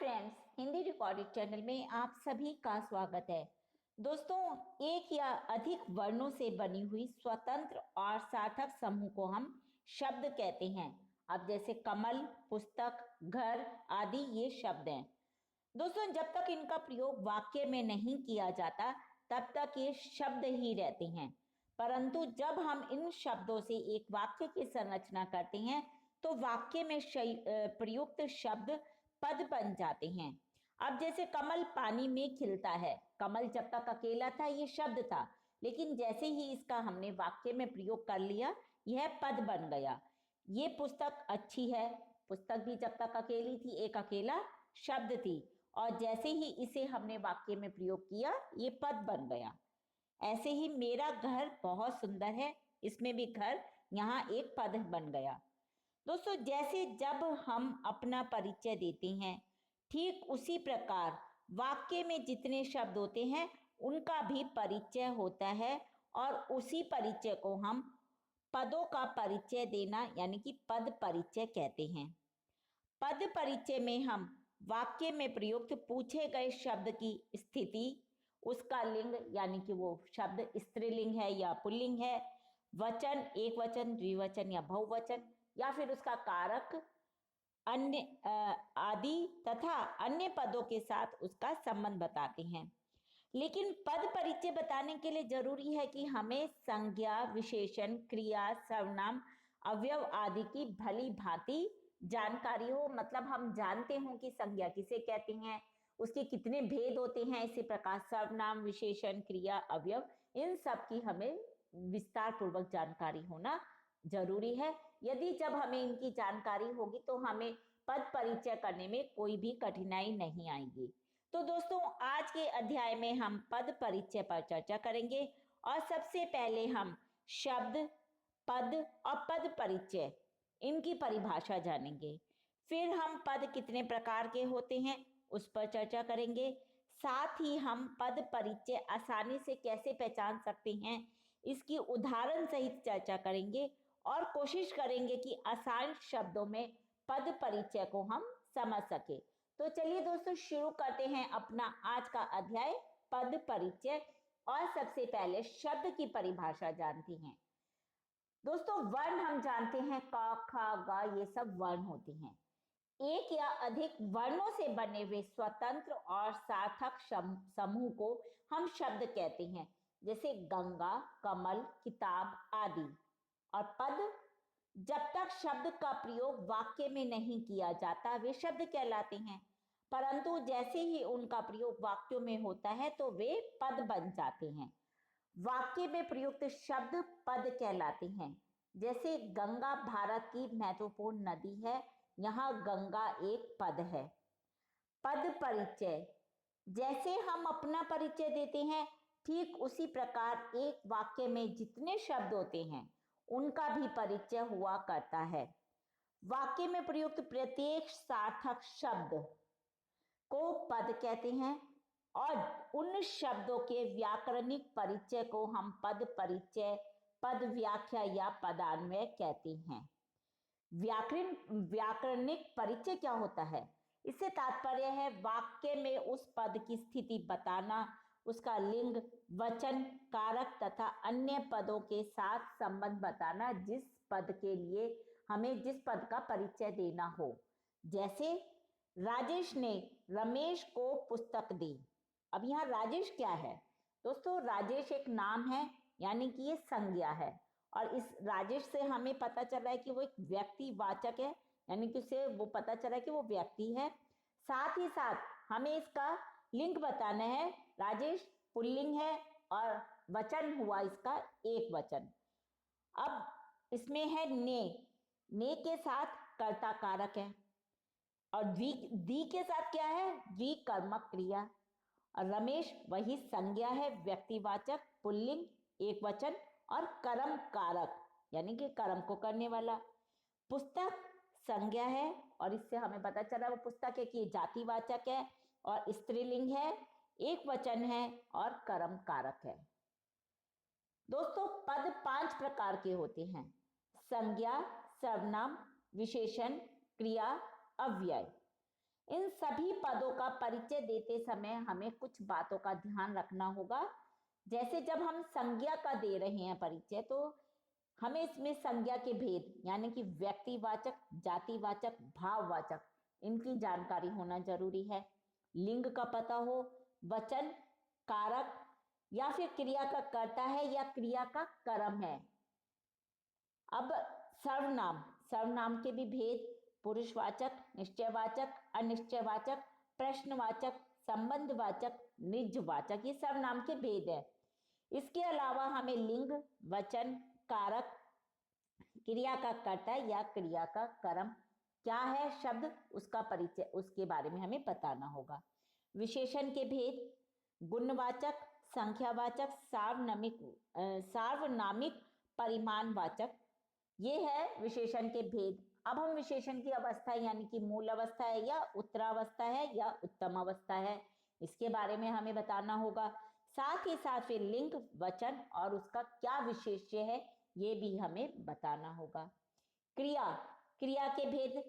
Friends, Hindi recorded channel में आप सभी का स्वागत है। दोस्तों, एक या अधिक वर्णों से बनी हुई स्वतंत्र और सार्थक समूह को हम शब्द कहते हैं। अब जैसे कमल, पुस्तक, घर आदि ये शब्द हैं। दोस्तों, जब तक इनका प्रयोग वाक्य में नहीं किया जाता तब तक ये शब्द ही रहते हैं, परंतु जब हम इन शब्दों से एक वाक्य की संरचना करते हैं तो वाक्य में प्रयुक्त शब्द पद बन जाते हैं। अब जैसे कमल पानी में खिलता है, कमल जब तक अकेला था ये शब्द था, लेकिन जैसे ही इसका हमने वाक्य में प्रयोग कर लिया यह पद बन गया। ये पुस्तक अच्छी है, पुस्तक भी जब तक अकेली थी एक अकेला शब्द थी, और जैसे ही इसे हमने वाक्य में प्रयोग किया ये पद बन गया। ऐसे ही मेरा घर बहुत सुंदर है, इसमें भी घर यहाँ एक पद बन गया। दोस्तों, जैसे जब हम अपना परिचय देते हैं ठीक उसी प्रकार वाक्य में जितने शब्द होते हैं उनका भी परिचय होता है, और उसी परिचय को हम पदों का परिचय देना यानी कि पद परिचय कहते हैं। पद परिचय में हम वाक्य में प्रयुक्त पूछे गए शब्द की स्थिति, उसका लिंग यानी कि वो शब्द स्त्रीलिंग है या पुल्लिंग है, वचन, एक वचन, द्विवचन या बहुवचन, या फिर उसका कारक, अन्य आदि तथा अन्य पदों के साथ उसका संबंध बताते हैं। लेकिन पद परिचय बताने के लिए जरूरी है कि हमें संज्ञा, विशेषण, क्रिया, सर्वनाम, अवयव आदि की भली भांति जानकारी हो। मतलब हम जानते हों कि संज्ञा किसे कहते हैं, उसके कितने भेद होते हैं। इसी प्रकार सर्वनाम, विशेषण, क्रिया, अवयव, इन सब की हमें विस्तार पूर्वक जानकारी होना जरूरी है। यदि जब हमें इनकी जानकारी होगी तो हमें पद परिचय करने में कोई भी कठिनाई नहीं आएगी। तो दोस्तों, आज के अध्याय में हम पद परिचय पर चर्चा करेंगे, और सबसे पहले हम शब्द, पद और पद परिचय इनकी परिभाषा जानेंगे। फिर हम पद कितने प्रकार के होते हैं उस पर चर्चा करेंगे। साथ ही हम पद परिचय आसानी से कैसे पहचान सकते हैं इसकी उदाहरण सहित चर्चा करेंगे, और कोशिश करेंगे कि आसान शब्दों में पद परिचय को हम समझ सके। तो चलिए दोस्तों, शुरू करते हैं अपना आज का अध्याय पद परिचय, और सबसे पहले शब्द की परिभाषा जानते हैं। दोस्तों, वर्ण हम जानते हैं क, ख, ग, ये सब वर्ण होते हैं। एक या अधिक वर्णों से बने हुए स्वतंत्र और सार्थक समूह को हम शब्द कहते हैं, जैसे गंगा, कमल, किताब आदि। और पद, जब तक शब्द का प्रयोग वाक्य में नहीं किया जाता वे शब्द कहलाते हैं, परंतु जैसे ही उनका प्रयोग वाक्यों में होता है तो वे पद बन जाते हैं। वाक्य में प्रयुक्त शब्द पद कहलाते हैं। जैसे गंगा भारत की महत्वपूर्ण नदी है, यहाँ गंगा एक पद है। पद परिचय, जैसे हम अपना परिचय देते हैं ठीक उसी प्रकार एक वाक्य में जितने शब्द होते हैं उनका भी परिचय हुआ करता है। वाक्य में प्रयुक्त प्रत्येक सार्थक शब्द को पद कहते हैं, और उन शब्दों के व्याकरणिक परिचय को हम पद परिचय, पद व्याख्या या पदान्वय कहते हैं। व्याकरणिक परिचय क्या होता है? इससे तात्पर्य है वाक्य में उस पद की स्थिति बताना, उसका लिंग, वचन, कारक तथा अन्य पदों के साथ संबंध बताना, जिस पद के लिए हमें जिस पद का परिचय देना हो। जैसे राजेश ने रमेश को पुस्तक दी। अब यहाँ राजेश क्या है? दोस्तों, राजेश एक नाम है, यानी कि ये संज्ञा है, और इस राजेश से हमें पता चल रहा है कि वो एक व्यक्तिवाचक है, यानी कि उसे वो पता चला है कि वो व्यक्ति है। साथ ही साथ हमें इसका लिंग बताना है। राजेश पुल्लिंग है और वचन हुआ इसका एक वचन। अब इसमें है ने के साथ कर्ता कारक है, और दी के साथ क्या है? द्विकर्मक क्रिया। और रमेश वही संज्ञा है, व्यक्तिवाचक, पुल्लिंग, एक वचन, और कर्म कारक यानी कि कर्म को करने वाला। पुस्तक संज्ञा है, और इससे हमें पता चला वो पुस्तक है कि जातिवाचक है और स्त्रीलिंग है, एक वचन है और कर्म कारक है। दोस्तों, पद 5 प्रकार के होते हैं: संज्ञा, सर्वनाम, विशेषण, क्रिया, अव्यय। इन सभी पदों का परिचय देते समय हमें कुछ बातों का ध्यान रखना होगा। जैसे जब हम संज्ञा का दे रहे हैं परिचय, तो हमें इसमें संज्ञा के भेद यानी कि व्यक्तिवाचक, जातिवाचक, भाववाचक, इनकी जानकारी होना जरूरी है। लिंग का पता हो, वचन, कारक या फिर क्रिया का कर्ता है या क्रिया का कर्म है। अब सर्वनाम, सर्वनाम के भी भेद, पुरुषवाचक, निश्चयवाचक, अनिश्चयवाचक, प्रश्नवाचक, संबंधवाचक, निजवाचक, ये सर्वनाम के भेद है। इसके अलावा हमें लिंग, वचन, कारक, क्रिया का कर्ता या क्रिया का कर्म क्या है शब्द, उसका परिचय, उसके बारे में हमें बताना होगा। विशेषण के भेद, गुणवाचक, संख्यावाचक, सार्वनामिक, परिमाणवाचक, ये है विशेषण के भेद। अब हम विशेषण की अवस्था यानी कि मूल अवस्था है या उत्तरावस्था है या उत्तम अवस्था है, इसके बारे में हमें बताना होगा। साथ ही साथ फिर लिंग, वचन और उसका क्या विशेष्य है ये भी हमें बताना होगा। क्रिया, क्रिया के भेद,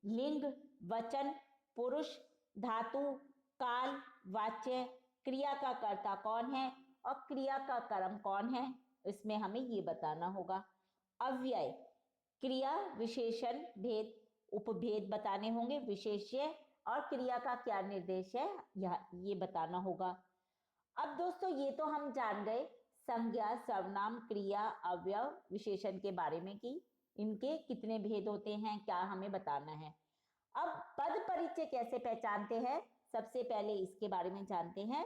लिंग, वचन, पुरुष, धातु, काल, वाच्य, क्रिया का कर्ता कौन है और क्रिया का कर्म कौन है, इसमें हमें ये बताना होगा। अव्यय, क्रिया विशेषण भेद, उपभेद बताने होंगे, विशेष्य और क्रिया का क्या निर्देश है ये बताना होगा। अब दोस्तों ये तो हम जान गए संज्ञा, सर्वनाम, क्रिया, अवयव, विशेषण के बारे में कि इनके कितने भेद होते हैं, क्या हमें बताना है। अब पद परिचय कैसे पहचानते हैं, सबसे पहले इसके बारे में जानते हैं।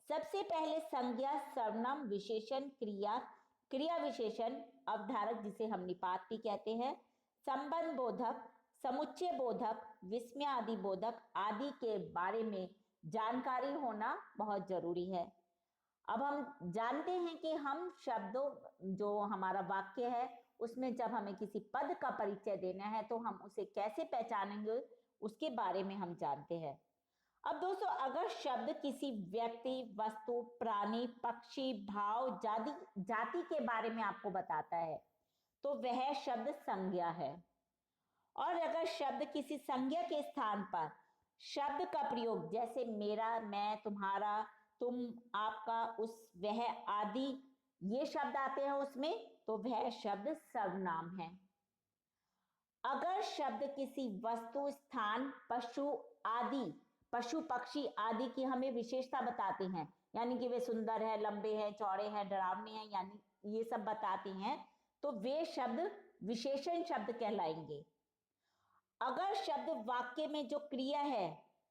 सबसे पहले संज्ञा, सर्वनाम, विशेषण, क्रिया, क्रिया विशेषण, अवधारक जिसे हम निपात भी कहते हैं, संबंध बोधक, समुच्चय बोधक, विस्मय आदि बोधक आदि के बारे में जानकारी होना बहुत जरूरी है। अब हम जानते हैं कि हम शब्दों, जो हमारा वाक्य है उसमें जब हमें किसी पद का परिचय देना है तो हम उसे कैसे पहचानेंगे, उसके बारे में हम जानते हैं। अब दोस्तों अगर शब्द किसी व्यक्ति, वस्तु, प्राणी, पक्षी, भाव, जाति के बारे में आपको बताता है तो वह शब्द संज्ञा है। और अगर शब्द किसी संज्ञा के स्थान पर शब्द का प्रयोग, जैसे मेरा, मैं, तुम्हारा, तुम, आपका, उस, वह आदि ये शब्द आते हैं उसमें, तो वह शब्द सर्वनाम है। अगर शब्द किसी वस्तु, स्थान, पशु आदि, पशु पक्षी आदि की हमें विशेषता बताते हैं, यानी कि वे सुंदर है, लंबे हैं, चौड़े हैं, डरावने हैं, यानी ये सब बताते हैं, तो वे शब्द विशेषण शब्द कहलाएंगे। अगर शब्द वाक्य में जो क्रिया है,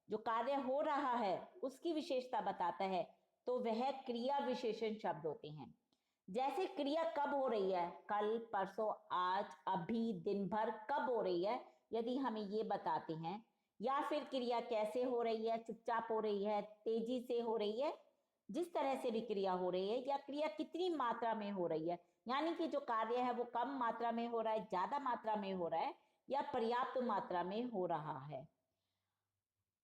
जो कार्य हो रहा है, उसकी विशेषता बताता है तो वह क्रिया विशेषण शब्द होते हैं। जैसे क्रिया कब हो रही है, कल, परसों, आज, अभी, दिन भर, कब हो रही है, यदि हमें ये बताते हैं, या फिर क्रिया कैसे हो रही है, चुपचाप हो रही है, तेजी से हो रही है, जिस तरह से भी क्रिया हो रही है, या क्रिया कितनी मात्रा में हो रही है, यानी कि जो कार्य है वो कम मात्रा में हो रहा है, ज्यादा मात्रा में हो रहा है या पर्याप्त मात्रा में हो रहा है।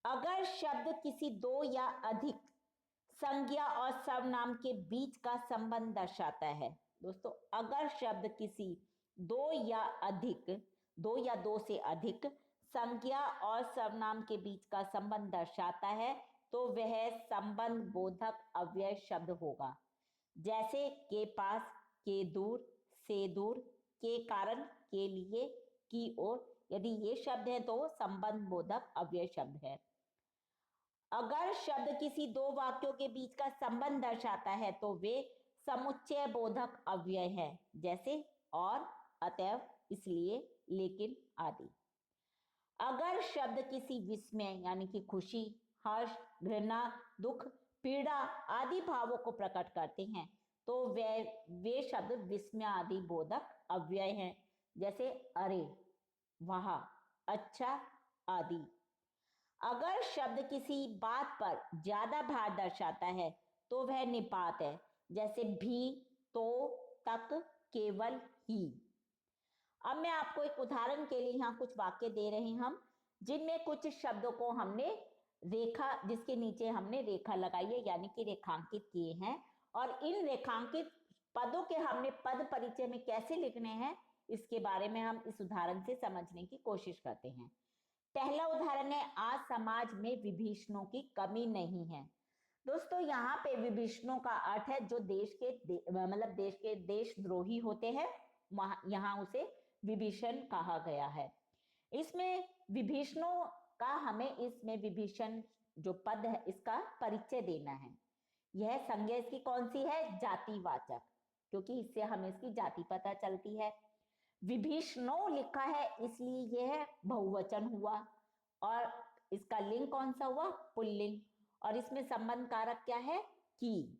अगर शब्द किसी दो या अधिक संज्ञा और सर्वनाम के बीच का संबंध दर्शाता है, दोस्तों अगर शब्द किसी दो या दो से अधिक संज्ञा और सर्वनाम के बीच का संबंध दर्शाता है तो वह संबंध बोधक अव्यय शब्द होगा। जैसे के पास, के दूर, से दूर, के कारण, के लिए, की ओर, यदि ये शब्द है तो संबंध बोधक अव्यय शब्द है। अगर शब्द किसी दो वाक्यों के बीच का संबंध दर्शाता है तो वे समुच्चय बोधक अव्यय है, जैसे और, अतएव, इसलिए, लेकिन आदि। अगर शब्द किसी विस्मय यानी कि खुशी, हर्ष, घृणा, दुख, पीड़ा आदि भावों को प्रकट करते हैं तो वे शब्द विस्मय आदि बोधक अव्यय हैं, जैसे अरे, वहां, अच्छा आदि। अगर शब्द किसी बात पर ज्यादा भार दर्शाता है तो वह निपात है, जैसे भी, तो, तक, केवल, ही। अब मैं आपको एक उदाहरण के लिए यहाँ कुछ वाक्य दे रहे हैं हम, जिनमें कुछ शब्दों को हमने रेखा, जिसके नीचे हमने रेखा लगाई है यानी कि रेखांकित किए हैं, और इन रेखांकित पदों के हमने पद परिचय में कैसे लिखने हैं इसके बारे में हम इस उदाहरण से समझने की कोशिश करते हैं। पहला उदाहरण है आज समाज में विभीषणों की कमी नहीं है। दोस्तों यहाँ पे विभीषणों का अर्थ है जो मतलब देश के देशद्रोही होते हैं, यहाँ उसे विभीषण कहा गया है। इसमें विभीषणों का हमें इसमें विभीषण जो पद है इसका परिचय देना है। यह संज्ञा इसकी कौन सी है? जातिवाचक, क्योंकि इससे हमें इसकी जाति पता चलती है। विभीषणों लिखा है इसलिए यह बहुवचन हुआ और इसका लिंग कौन सा हुआ? पुल्लिंग। और इसमें संबंध कारक क्या है? की।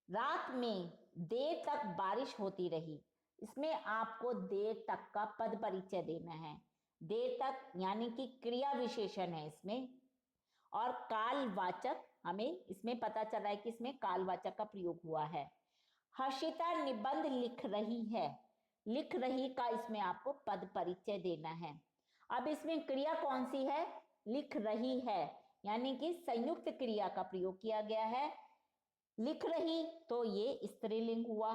रात में देर तक बारिश होती रही, इसमें आपको देर तक का पद परिचय देना है। देर तक यानी कि क्रिया विशेषण है इसमें, और कालवाचक हमें इसमें पता चल रहा है कि इसमें कालवाचक का प्रयोग हुआ है। हर्षिता निबंध लिख रही है, लिख रही का इसमें आपको पद परिचय देना है। अब इसमें क्रिया कौन सी है? लिख रही है, यानी कि संयुक्त क्रिया का प्रयोग किया गया है। लिख रही तो ये स्त्रीलिंग हुआ,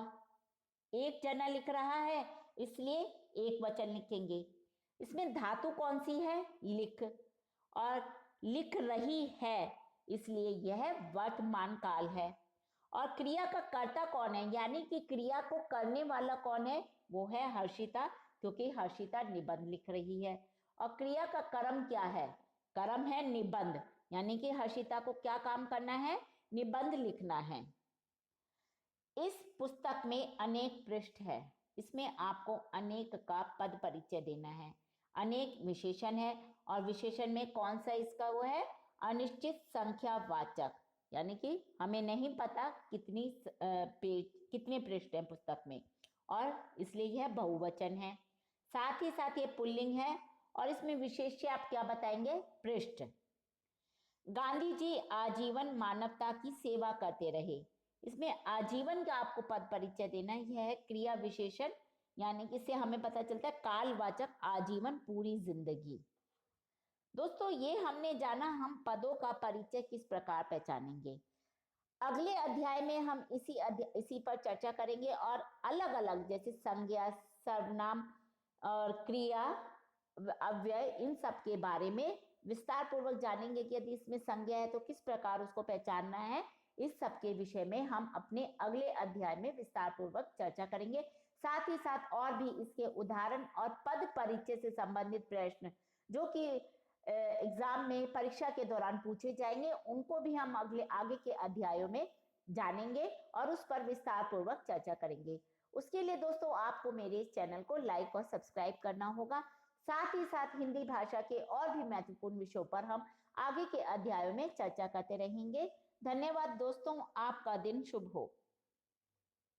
एक जना लिख रहा है इसलिए एक वचन लिखेंगे। इसमें धातु कौन सी है? लिख। और लिख रही है इसलिए यह वर्तमान काल है। और क्रिया का कर्ता कौन है, यानी कि क्रिया को करने वाला कौन है? वो है हर्षिता, क्योंकि हर्षिता निबंध लिख रही है। और क्रिया का कर्म क्या है? कर्म है निबंध, यानी कि हर्षिता को क्या काम करना है? निबंध लिखना है। इस पुस्तक में अनेक पृष्ठ है, इसमें आपको अनेक का पद परिचय देना है। अनेक विशेषण है और विशेषण में कौन सा इसका वो है? अनिश्चित संख्या वाचक, यानी कि हमें नहीं पता कितने पृष्ठ हैं पुस्तक में, और इसलिए यह बहुवचन है। साथ ही साथ ये पुल्लिंग है और इसमें विशेष्य आप क्या बताएंगे? पृष्ठ। गांधी जी आजीवन मानवता की सेवा करते रहे, इसमें आजीवन का आपको पद परिचय देना है। यह है क्रिया विशेषण, यानी कि इससे हमें पता चलता है कालवाचक आजीवन, पूरी जिंदगी। दोस्तों ये हमने जाना हम पदों का परिचय किस प्रकार पहचानेंगे। अगले अध्याय में हम इसी पर चर्चा करेंगे और अलग अलग जैसे संज्ञा, सर्वनाम और क्रिया, अव्यय, इन सब के बारे में विस्तार पूर्वक जानेंगे कि यदि इसमें संज्ञा है तो किस प्रकार उसको पहचानना है। इस सब के विषय में हम अपने अगले अध्याय में विस्तार पूर्वक चर्चा करेंगे। साथ ही साथ और भी इसके उदाहरण और पद परिचय से संबंधित प्रश्न जो कि एग्जाम में परीक्षा के दौरान पूछे जाएंगे, उनको भी हम आगे के अध्यायों में जानेंगे और उस पर विस्तार पूर्वक चर्चा करेंगे। उसके लिए दोस्तों आपको मेरे इस चैनल को लाइक और सब्सक्राइब करना होगा। साथ ही साथ हिंदी भाषा के और भी महत्वपूर्ण विषयों पर हम आगे के अध्यायों में चर्चा करते रहेंगे। धन्यवाद दोस्तों, आपका दिन शुभ हो।